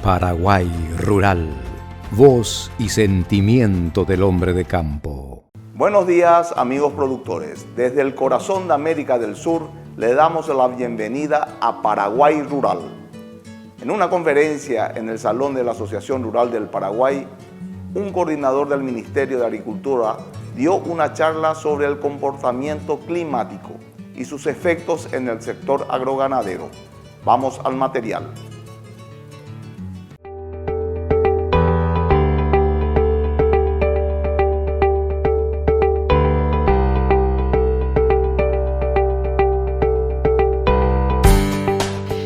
Paraguay Rural, voz y sentimiento del hombre de campo. Buenos días, amigos productores. Desde el corazón de América del Sur le damos la bienvenida a Paraguay Rural. En una conferencia en el Salón de la Asociación Rural del Paraguay, un coordinador del Ministerio de Agricultura dio una charla sobre el comportamiento climático y sus efectos en el sector agroganadero. Vamos al material.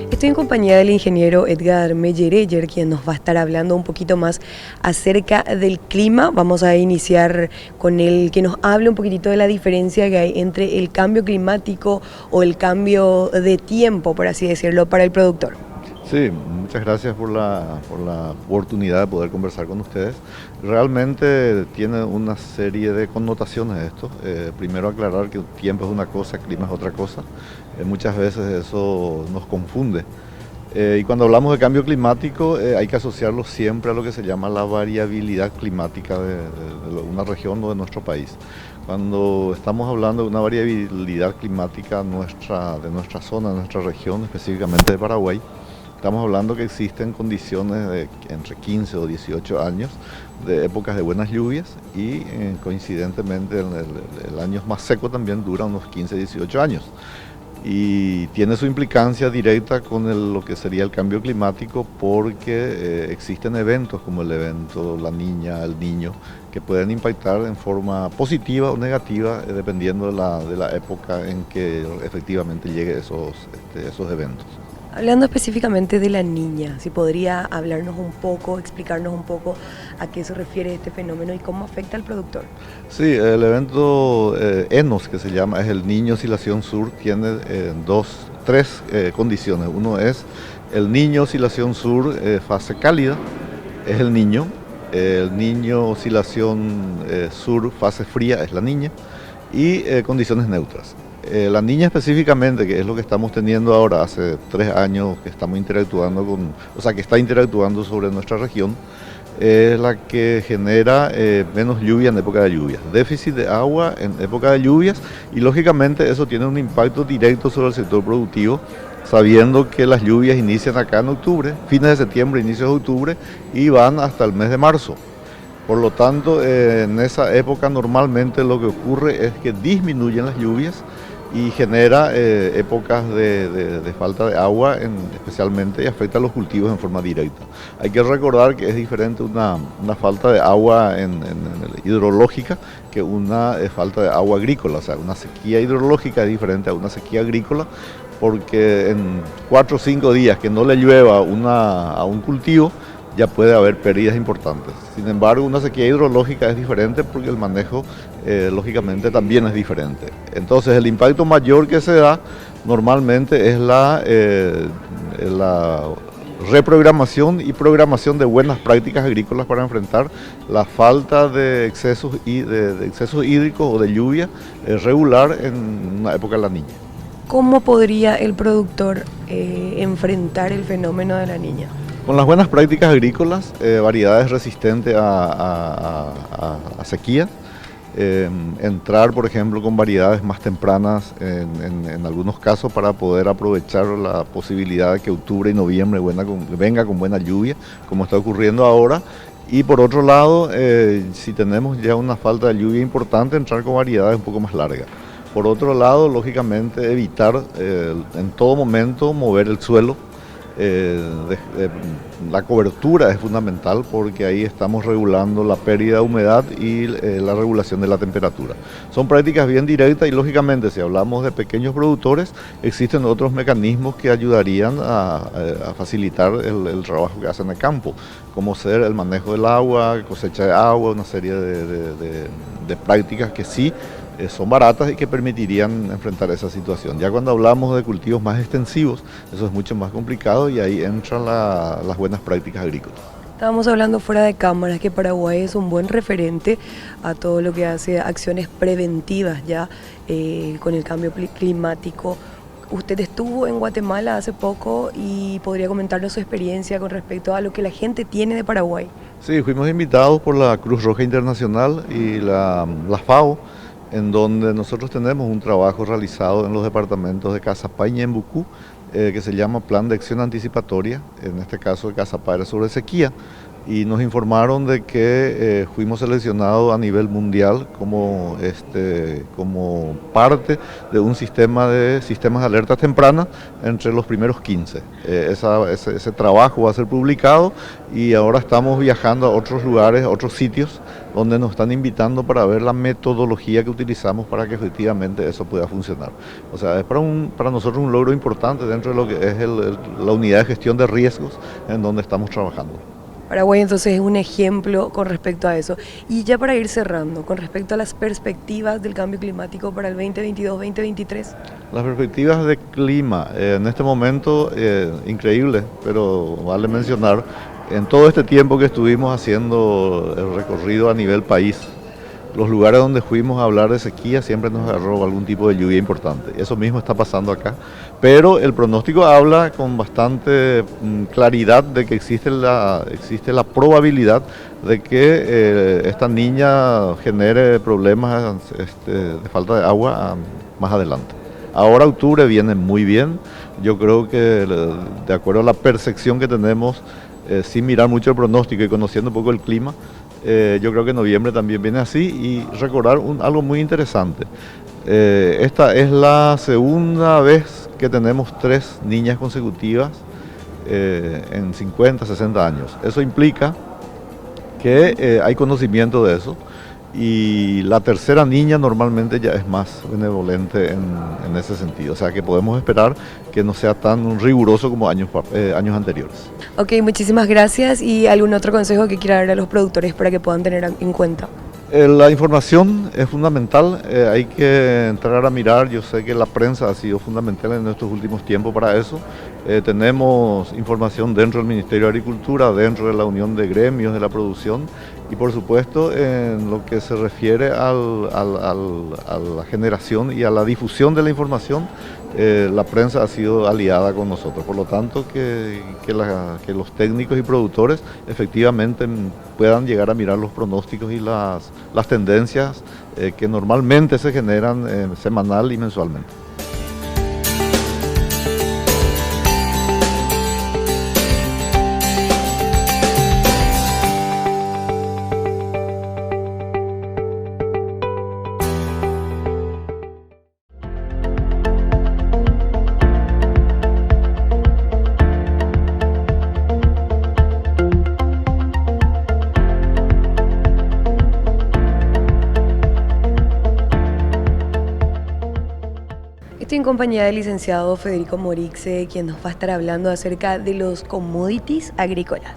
Estoy en compañía del ingeniero Edgar Meyereyer, quien nos va a estar hablando un poquito más acerca del clima. Vamos a iniciar con él, que nos hable un poquitito de la diferencia que hay entre el cambio climático o el cambio de tiempo, por así decirlo, para el productor. Sí, muchas gracias por la oportunidad de poder conversar con ustedes. Realmente tiene una serie de connotaciones esto. Primero aclarar que el tiempo es una cosa, el clima es otra cosa. Muchas veces eso nos confunde. Y cuando hablamos de cambio climático hay que asociarlo siempre a lo que se llama la variabilidad climática de una región o de nuestro país. Cuando estamos hablando de una variabilidad climática de nuestra zona, de nuestra región, específicamente de Paraguay, estamos hablando que existen condiciones de entre 15 o 18 años de épocas de buenas lluvias y coincidentemente el año más seco también dura unos 15 o 18 años. Y tiene su implicancia directa con lo que sería el cambio climático porque existen eventos como el evento La Niña, El Niño, que pueden impactar en forma positiva o negativa dependiendo de la época en que efectivamente lleguen esos eventos. Hablando específicamente de La Niña, si podría hablarnos un poco, explicarnos un poco a qué se refiere este fenómeno y cómo afecta al productor. Sí, el evento ENOS, que se llama, es el Niño Oscilación Sur, tiene tres condiciones. Uno es el Niño Oscilación Sur fase cálida, es el Niño Oscilación Sur fase fría, es la Niña, y condiciones neutras. La Niña específicamente, que es lo que estamos teniendo ahora, hace 3 años que estamos interactuando que está interactuando sobre nuestra región, es la que genera menos lluvia en época de lluvias, déficit de agua en época de lluvias, y lógicamente eso tiene un impacto directo sobre el sector productivo, sabiendo que las lluvias inician acá en octubre, fines de septiembre, inicios de octubre, y van hasta el mes de marzo. Por lo tanto, en esa época normalmente lo que ocurre es que disminuyen las lluvias y genera épocas de falta de agua especialmente, y afecta a los cultivos en forma directa. Hay que recordar que es diferente una falta de agua hidrológica que una falta de agua agrícola. O sea, una sequía hidrológica es diferente a una sequía agrícola, porque en 4 o 5 días que no le llueva a un cultivo, ya puede haber pérdidas importantes. Sin embargo, una sequía hidrológica es diferente porque el manejo, lógicamente, también es diferente. Entonces, el impacto mayor que se da normalmente es la reprogramación y programación de buenas prácticas agrícolas para enfrentar la falta de excesos hídricos o de lluvia regular en una época de La Niña. ¿Cómo podría el productor enfrentar el fenómeno de La Niña? Con las buenas prácticas agrícolas, variedades resistentes a sequía, entrar por ejemplo con variedades más tempranas en algunos casos para poder aprovechar la posibilidad de que octubre y noviembre venga con buena lluvia, como está ocurriendo ahora. Y por otro lado, si tenemos ya una falta de lluvia importante, entrar con variedades un poco más largas. Por otro lado, lógicamente evitar en todo momento mover el suelo. La cobertura es fundamental porque ahí estamos regulando la pérdida de humedad y la regulación de la temperatura. Son prácticas bien directas y lógicamente si hablamos de pequeños productores existen otros mecanismos que ayudarían a facilitar el trabajo que hacen en el campo, como ser el manejo del agua, cosecha de agua, una serie de prácticas que sí son baratas y que permitirían enfrentar esa situación. Ya cuando hablamos de cultivos más extensivos, eso es mucho más complicado y ahí entran las buenas prácticas agrícolas. Estábamos hablando fuera de cámaras que Paraguay es un buen referente a todo lo que hace acciones preventivas ya con el cambio climático Usted estuvo en Guatemala hace poco y podría comentarnos su experiencia con respecto a lo que la gente tiene de Paraguay. Sí, fuimos invitados por la Cruz Roja Internacional y la FAO, en donde nosotros tenemos un trabajo realizado en los departamentos de Cazapá y Ñembucú, que se llama Plan de Acción Anticipatoria, en este caso de Cazapá era sobre sequía, y nos informaron de que fuimos seleccionados a nivel mundial como parte de un sistema de sistemas de alerta temprana entre los primeros 15. Ese trabajo va a ser publicado y ahora estamos viajando a otros lugares, a otros sitios donde nos están invitando para ver la metodología que utilizamos para que efectivamente eso pueda funcionar. O sea, es para nosotros un logro importante dentro de lo que es la unidad de gestión de riesgos en donde estamos trabajando. Paraguay entonces es un ejemplo con respecto a eso. Y ya para ir cerrando, con respecto a las perspectivas del cambio climático para el 2022-2023. Las perspectivas de clima en este momento, increíble, pero vale mencionar, en todo este tiempo que estuvimos haciendo el recorrido a nivel país, los lugares donde fuimos a hablar de sequía siempre nos agarró algún tipo de lluvia importante. Eso mismo está pasando acá, pero el pronóstico habla con bastante claridad de que existe la probabilidad de que esta niña genere problemas de falta de agua más adelante. Ahora octubre viene muy bien, yo creo que de acuerdo a la percepción que tenemos, sin mirar mucho el pronóstico y conociendo un poco el clima, yo creo que noviembre también viene así y recordar algo muy interesante. Esta es la segunda vez que tenemos 3 niñas consecutivas en 50, 60 años. Eso implica que hay conocimiento de eso y la tercera niña normalmente ya es más benevolente en ese sentido. O sea que podemos esperar que no sea tan riguroso como años anteriores. Ok, muchísimas gracias. ¿Y algún otro consejo que quiera dar a los productores para que puedan tener en cuenta? La información es fundamental, hay que entrar a mirar. Yo sé que la prensa ha sido fundamental en estos últimos tiempos para eso. Tenemos información dentro del Ministerio de Agricultura, dentro de la Unión de Gremios de la Producción y por supuesto en lo que se refiere a la generación y a la difusión de la información, la prensa ha sido aliada con nosotros. Por lo tanto, que los técnicos y productores efectivamente puedan llegar a mirar los pronósticos y las tendencias que normalmente se generan semanal y mensualmente. Estoy en compañía del licenciado Federico Morixe, quien nos va a estar hablando acerca de los commodities agrícolas.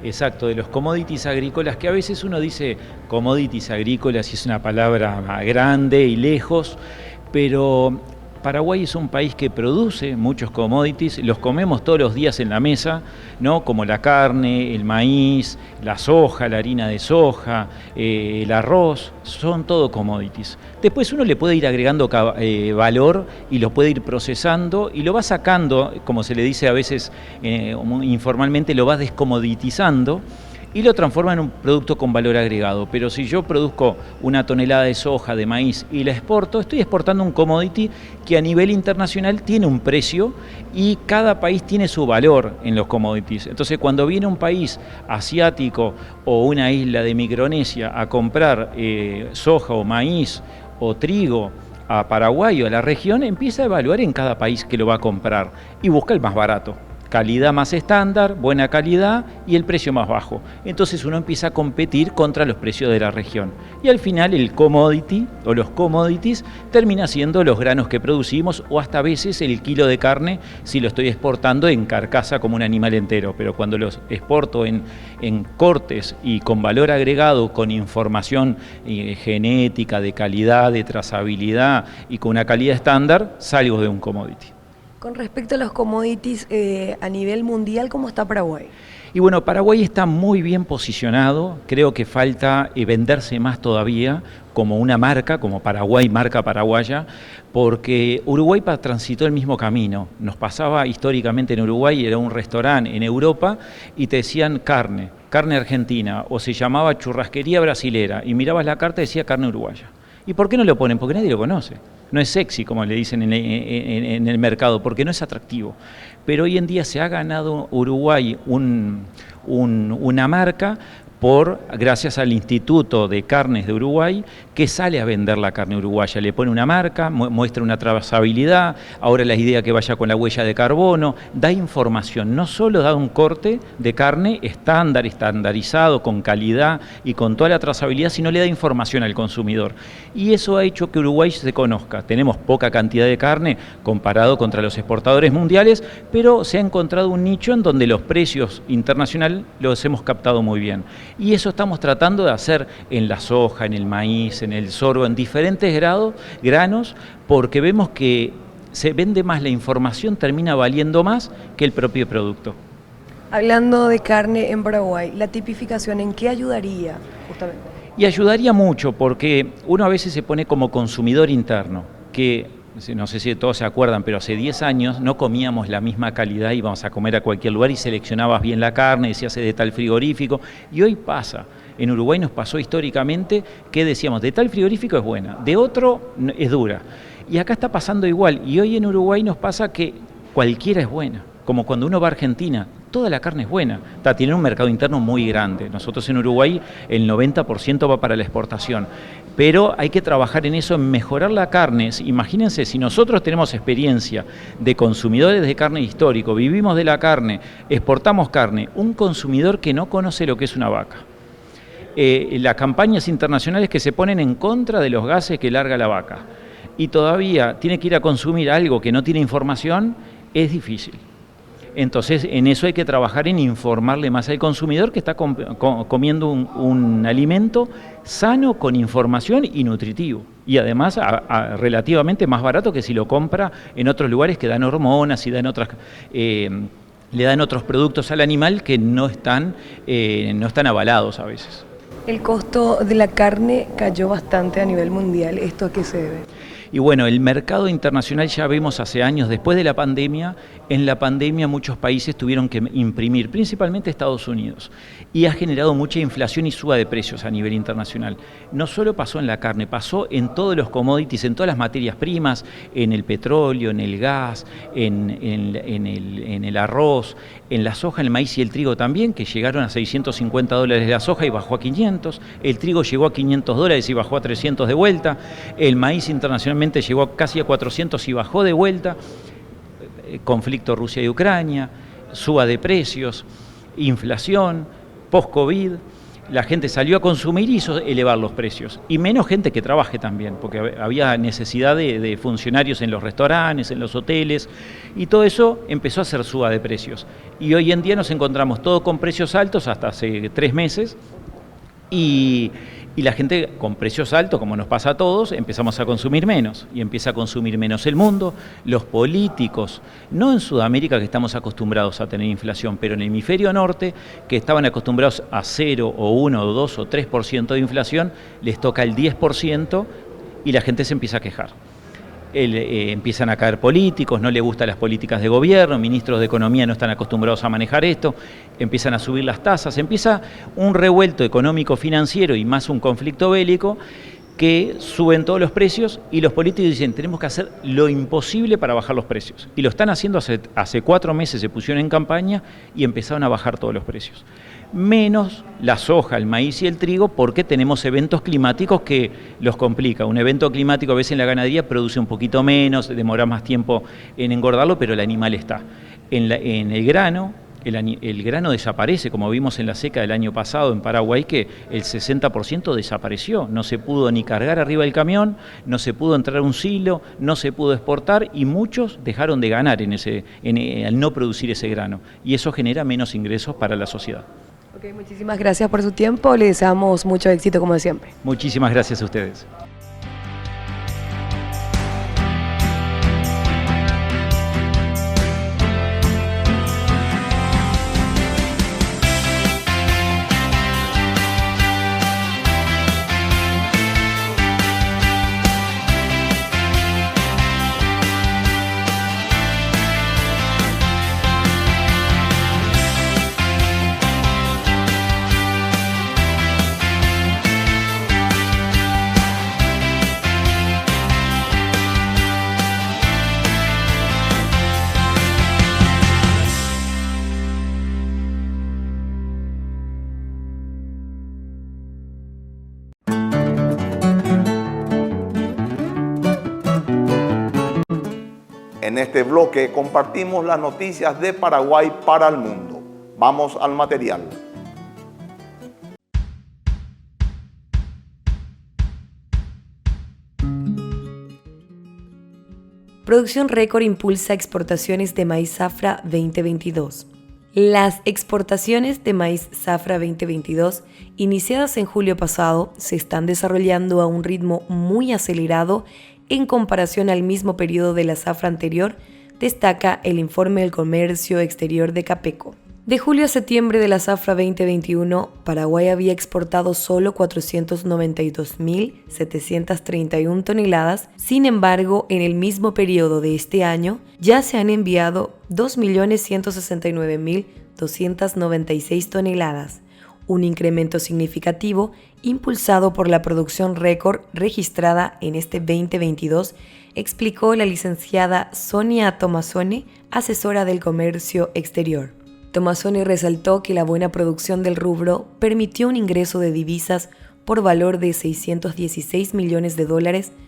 Exacto, de los commodities agrícolas, que a veces uno dice commodities agrícolas y es una palabra grande y lejos, pero Paraguay es un país que produce muchos commodities, los comemos todos los días en la mesa, ¿no? Como la carne, el maíz, la soja, la harina de soja, el arroz, son todo commodities. Después uno le puede ir agregando valor y lo puede ir procesando y lo va sacando, como se le dice a veces informalmente, lo va descomoditizando y lo transforma en un producto con valor agregado. Pero si yo produzco una tonelada de soja, de maíz y la exporto, estoy exportando un commodity que a nivel internacional tiene un precio y cada país tiene su valor en los commodities. Entonces cuando viene un país asiático o una isla de Micronesia a comprar soja o maíz o trigo a Paraguay o a la región, empieza a evaluar en cada país que lo va a comprar y busca el más barato. Calidad más estándar, buena calidad y el precio más bajo. Entonces uno empieza a competir contra los precios de la región. Y al final el commodity o los commodities termina siendo los granos que producimos o hasta a veces el kilo de carne si lo estoy exportando en carcasa como un animal entero. Pero cuando los exporto en cortes y con valor agregado, con información genética, de calidad, de trazabilidad y con una calidad estándar, salgo de un commodity. Con respecto a los commodities a nivel mundial, ¿cómo está Paraguay? Y bueno, Paraguay está muy bien posicionado, creo que falta venderse más todavía, como una marca, como Paraguay, marca paraguaya, porque Uruguay transitó el mismo camino. Nos pasaba históricamente en Uruguay, era un restaurante en Europa y te decían carne argentina, o se llamaba churrasquería brasilera, y mirabas la carta y decía carne uruguaya. ¿Y por qué no lo ponen? Porque nadie lo conoce. No es sexy, como le dicen en el mercado, porque no es atractivo. Pero hoy en día se ha ganado Uruguay una marca gracias al Instituto de Carnes de Uruguay, que sale a vender la carne uruguaya, le pone una marca, muestra una trazabilidad, ahora la idea que vaya con la huella de carbono, da información, no solo da un corte de carne estandarizado, con calidad y con toda la trazabilidad, sino le da información al consumidor. Y eso ha hecho que Uruguay se conozca. Tenemos poca cantidad de carne comparado contra los exportadores mundiales, pero se ha encontrado un nicho en donde los precios internacionales los hemos captado muy bien. Y eso estamos tratando de hacer en la soja, en el maíz, en el sorgo, en diferentes granos, porque vemos que se vende más, la información termina valiendo más que el propio producto. Hablando de carne en Paraguay, ¿la tipificación en qué ayudaría justamente? Y ayudaría mucho, porque uno a veces se pone como consumidor interno, que no sé si todos se acuerdan, pero hace 10 años no comíamos la misma calidad, íbamos a comer a cualquier lugar y seleccionabas bien la carne, decías de tal frigorífico, y hoy pasa. En Uruguay nos pasó históricamente que decíamos, de tal frigorífico es buena, de otro es dura. Y acá está pasando igual, y hoy en Uruguay nos pasa que cualquiera es buena. Como cuando uno va a Argentina, toda la carne es buena. Tiene un mercado interno muy grande. Nosotros en Uruguay el 90% va para la exportación. Pero hay que trabajar en eso, en mejorar la carne. Imagínense, si nosotros tenemos experiencia de consumidores de carne histórico, vivimos de la carne, exportamos carne, un consumidor que no conoce lo que es una vaca. Las campañas internacionales que se ponen en contra de los gases que larga la vaca y todavía tiene que ir a consumir algo que no tiene información, es difícil. Entonces, en eso hay que trabajar en informarle más al consumidor que está comiendo un alimento sano, con información y nutritivo. Y además relativamente más barato que si lo compra en otros lugares que dan hormonas y le dan otros productos al animal que no están avalados a veces. El costo de la carne cayó bastante a nivel mundial. ¿Esto a qué se debe? Y bueno, el mercado internacional ya vemos hace años, después de la pandemia, en la pandemia muchos países tuvieron que imprimir, principalmente Estados Unidos, y ha generado mucha inflación y suba de precios a nivel internacional. No solo pasó en la carne, pasó en todos los commodities, en todas las materias primas, en el petróleo, en el gas, en el arroz, en la soja, el maíz y el trigo también, que llegaron a $650 la soja y bajó a 500, el trigo llegó a $500 y bajó a 300 de vuelta, el maíz internacionalmente llegó casi a 400 y bajó de vuelta, conflicto Rusia y Ucrania, suba de precios, inflación, post-COVID, la gente salió a consumir y hizo elevar los precios, y menos gente que trabaje también, porque había necesidad de funcionarios en los restaurantes, en los hoteles, y todo eso empezó a hacer suba de precios. Y hoy en día nos encontramos todo con precios altos hasta hace 3 meses, y la gente con precios altos, como nos pasa a todos, empezamos a consumir menos, y empieza a consumir menos el mundo, los políticos, no en Sudamérica que estamos acostumbrados a tener inflación, pero en el hemisferio norte, que estaban acostumbrados a 0 o 1 o 2 o 3% de inflación, les toca el 10% y la gente se empieza a quejar. Empiezan a caer políticos, no les gustan las políticas de gobierno, ministros de economía no están acostumbrados a manejar esto, empiezan a subir las tasas, empieza un revuelto económico financiero y más un conflicto bélico que suben todos los precios, y los políticos dicen tenemos que hacer lo imposible para bajar los precios, y lo están haciendo. Hace 4 meses se pusieron en campaña y empezaron a bajar todos los precios, menos la soja, el maíz y el trigo, porque tenemos eventos climáticos que los complica. Un evento climático a veces en la ganadería produce un poquito menos, demora más tiempo en engordarlo, pero el animal está. En el grano, el grano desaparece, como vimos en la seca del año pasado en Paraguay, que el 60% desapareció, no se pudo ni cargar arriba del camión, no se pudo entrar a un silo, no se pudo exportar, y muchos dejaron de ganar al no producir ese grano, y eso genera menos ingresos para la sociedad. Ok, muchísimas gracias por su tiempo, le deseamos mucho éxito como siempre. Muchísimas gracias a ustedes. En este bloque compartimos las noticias de Paraguay para el mundo. Vamos al material. Producción récord impulsa exportaciones de maíz zafra 2022. Las exportaciones de maíz zafra 2022, iniciadas en julio pasado, se están desarrollando a un ritmo muy acelerado en comparación al mismo periodo de la zafra anterior, destaca el informe del Comercio Exterior de Capeco. De julio a septiembre de la zafra 2021, Paraguay había exportado solo 492.731 toneladas. Sin embargo, en el mismo periodo de este año, ya se han enviado 2.169.296 toneladas, un incremento significativo impulsado por la producción récord registrada en este 2022, explicó la licenciada Sonia Tomassone, asesora del Comercio Exterior. Tomassone resaltó que la buena producción del rubro permitió un ingreso de divisas por valor de $616 millones,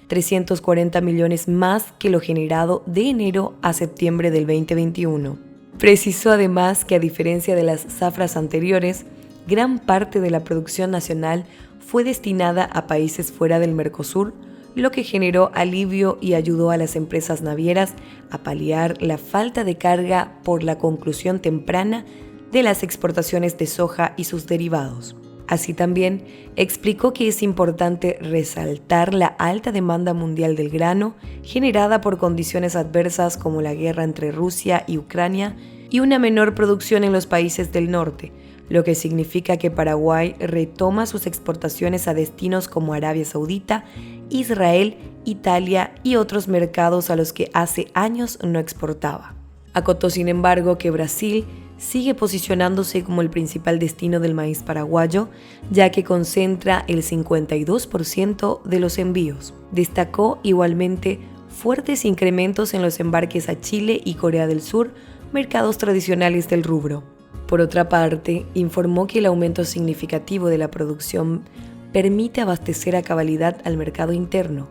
340 millones más que lo generado de enero a septiembre del 2021. Precisó además que a diferencia de las zafras anteriores, gran parte de la producción nacional fue destinada a países fuera del Mercosur, lo que generó alivio y ayudó a las empresas navieras a paliar la falta de carga por la conclusión temprana de las exportaciones de soja y sus derivados. Así también explicó que es importante resaltar la alta demanda mundial del grano generada por condiciones adversas como la guerra entre Rusia y Ucrania y una menor producción en los países del norte, lo que significa que Paraguay retoma sus exportaciones a destinos como Arabia Saudita, Israel, Italia y otros mercados a los que hace años no exportaba. Acotó, sin embargo, que Brasil sigue posicionándose como el principal destino del maíz paraguayo, ya que concentra el 52% de los envíos. Destacó igualmente fuertes incrementos en los embarques a Chile y Corea del Sur, mercados tradicionales del rubro. Por otra parte, informó que el aumento significativo de la producción permite abastecer a cabalidad al mercado interno,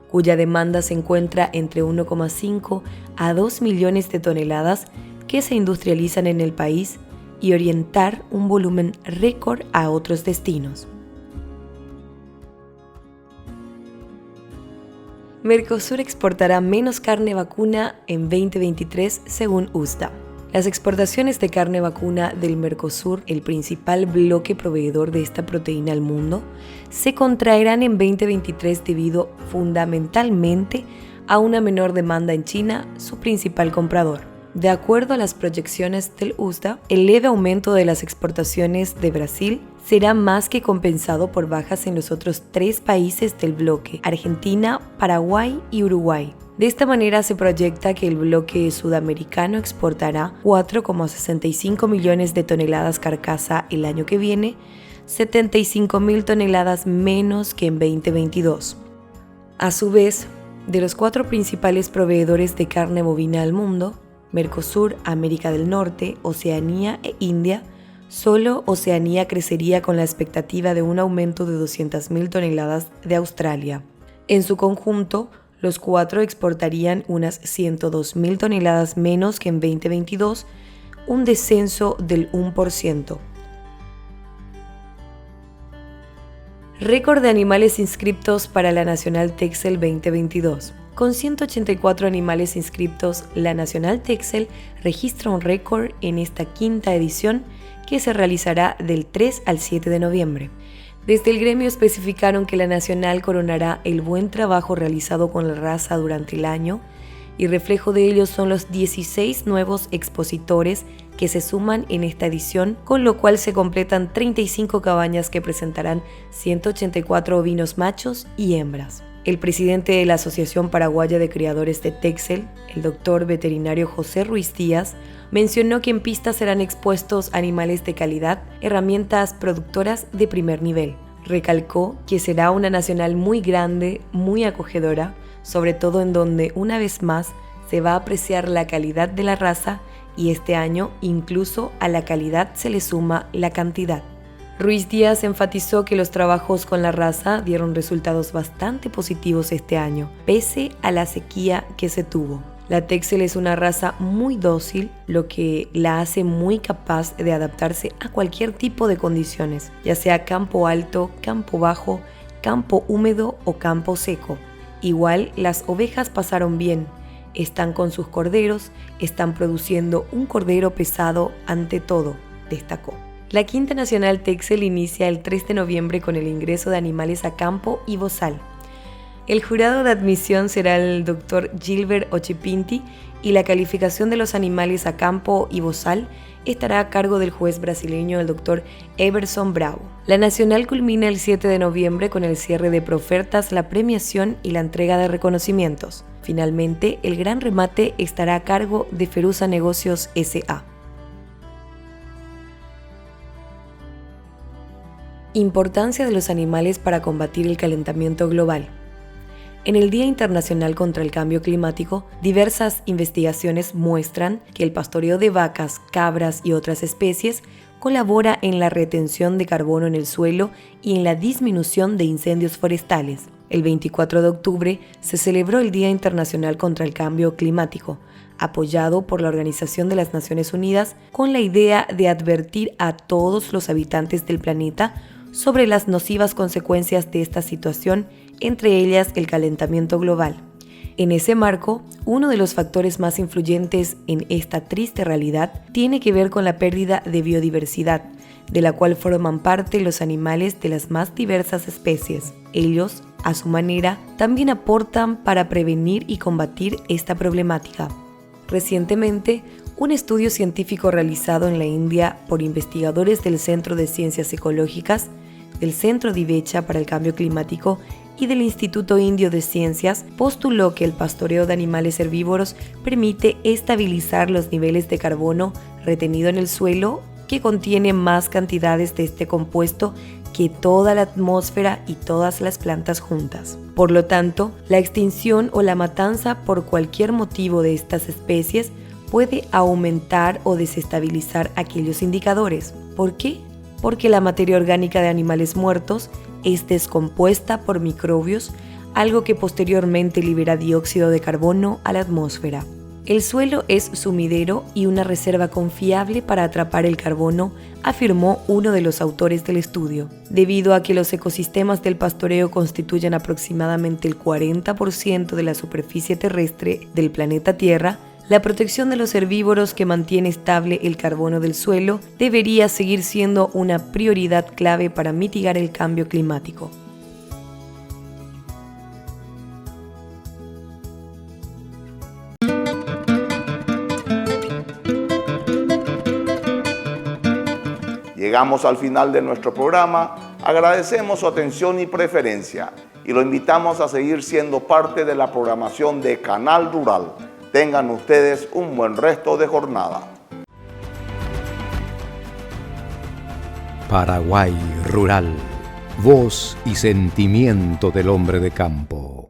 cuya demanda se encuentra entre 1,5 a 2 millones de toneladas que se industrializan en el país y orientar un volumen récord a otros destinos. Mercosur exportará menos carne vacuna en 2023 según USDA. Las exportaciones de carne vacuna del Mercosur, el principal bloque proveedor de esta proteína al mundo, se contraerán en 2023 debido fundamentalmente a una menor demanda en China, su principal comprador. De acuerdo a las proyecciones del USDA, el leve aumento de las exportaciones de Brasil será más que compensado por bajas en los otros 3 países del bloque, Argentina, Paraguay y Uruguay. De esta manera se proyecta que el bloque sudamericano exportará 4,65 millones de toneladas carcasa el año que viene, 75.000 toneladas menos que en 2022. A su vez, de los 4 principales proveedores de carne bovina al mundo, Mercosur, América del Norte, Oceanía e India, solo Oceanía crecería con la expectativa de un aumento de 200.000 toneladas de Australia. En su conjunto, los 4 exportarían unas 102.000 toneladas menos que en 2022, un descenso del 1%. Récord de animales inscriptos para la Nacional Texel 2022. Con 184 animales inscriptos, la Nacional Texel registra un récord en esta 5ª edición que se realizará del 3 al 7 de noviembre. Desde el gremio especificaron que la Nacional coronará el buen trabajo realizado con la raza durante el año y reflejo de ello son los 16 nuevos expositores que se suman en esta edición, con lo cual se completan 35 cabañas que presentarán 184 ovinos machos y hembras. El presidente de la Asociación Paraguaya de Criadores de Texel, el doctor veterinario José Ruiz Díaz, mencionó que en pistas serán expuestos animales de calidad, herramientas productoras de primer nivel. Recalcó que será una nacional muy grande, muy acogedora, sobre todo en donde, una vez más, se va a apreciar la calidad de la raza y este año incluso a la calidad se le suma la cantidad. Ruiz Díaz enfatizó que los trabajos con la raza dieron resultados bastante positivos este año, pese a la sequía que se tuvo. La Texel es una raza muy dócil, lo que la hace muy capaz de adaptarse a cualquier tipo de condiciones, ya sea campo alto, campo bajo, campo húmedo o campo seco. Igual las ovejas pasaron bien, están con sus corderos, están produciendo un cordero pesado ante todo, destacó. La Quinta Nacional Texel inicia el 3 de noviembre con el ingreso de animales a campo y bozal. El jurado de admisión será el Dr. Gilbert Ochipinti y la calificación de los animales a campo y bozal estará a cargo del juez brasileño el Dr. Everson Bravo. La nacional culmina el 7 de noviembre con el cierre de preofertas, la premiación y la entrega de reconocimientos. Finalmente, el gran remate estará a cargo de Ferusa Negocios S.A. Importancia de los animales para combatir el calentamiento global. En el Día Internacional contra el Cambio Climático, diversas investigaciones muestran que el pastoreo de vacas, cabras y otras especies colabora en la retención de carbono en el suelo y en la disminución de incendios forestales. El 24 de octubre se celebró el Día Internacional contra el Cambio Climático, apoyado por la Organización de las Naciones Unidas con la idea de advertir a todos los habitantes del planeta sobre las nocivas consecuencias de esta situación, entre ellas el calentamiento global. En ese marco, uno de los factores más influyentes en esta triste realidad tiene que ver con la pérdida de biodiversidad, de la cual forman parte los animales de las más diversas especies. Ellos, a su manera, también aportan para prevenir y combatir esta problemática. Recientemente, un estudio científico realizado en la India por investigadores del Centro de Ciencias Ecológicas, del Centro Divecha para el Cambio Climático y del Instituto Indio de Ciencias postuló que el pastoreo de animales herbívoros permite estabilizar los niveles de carbono retenido en el suelo, que contiene más cantidades de este compuesto que toda la atmósfera y todas las plantas juntas. Por lo tanto, la extinción o la matanza por cualquier motivo de estas especies puede aumentar o desestabilizar aquellos indicadores. ¿Por qué? Porque la materia orgánica de animales muertos es descompuesta por microbios, algo que posteriormente libera dióxido de carbono a la atmósfera. El suelo es sumidero y una reserva confiable para atrapar el carbono, afirmó uno de los autores del estudio. Debido a que los ecosistemas del pastoreo constituyen aproximadamente el 40% de la superficie terrestre del planeta Tierra, la protección de los herbívoros que mantiene estable el carbono del suelo debería seguir siendo una prioridad clave para mitigar el cambio climático. Llegamos al final de nuestro programa, agradecemos su atención y preferencia y lo invitamos a seguir siendo parte de la programación de Canal Rural. Tengan ustedes un buen resto de jornada. Paraguay Rural, voz y sentimiento del hombre de campo.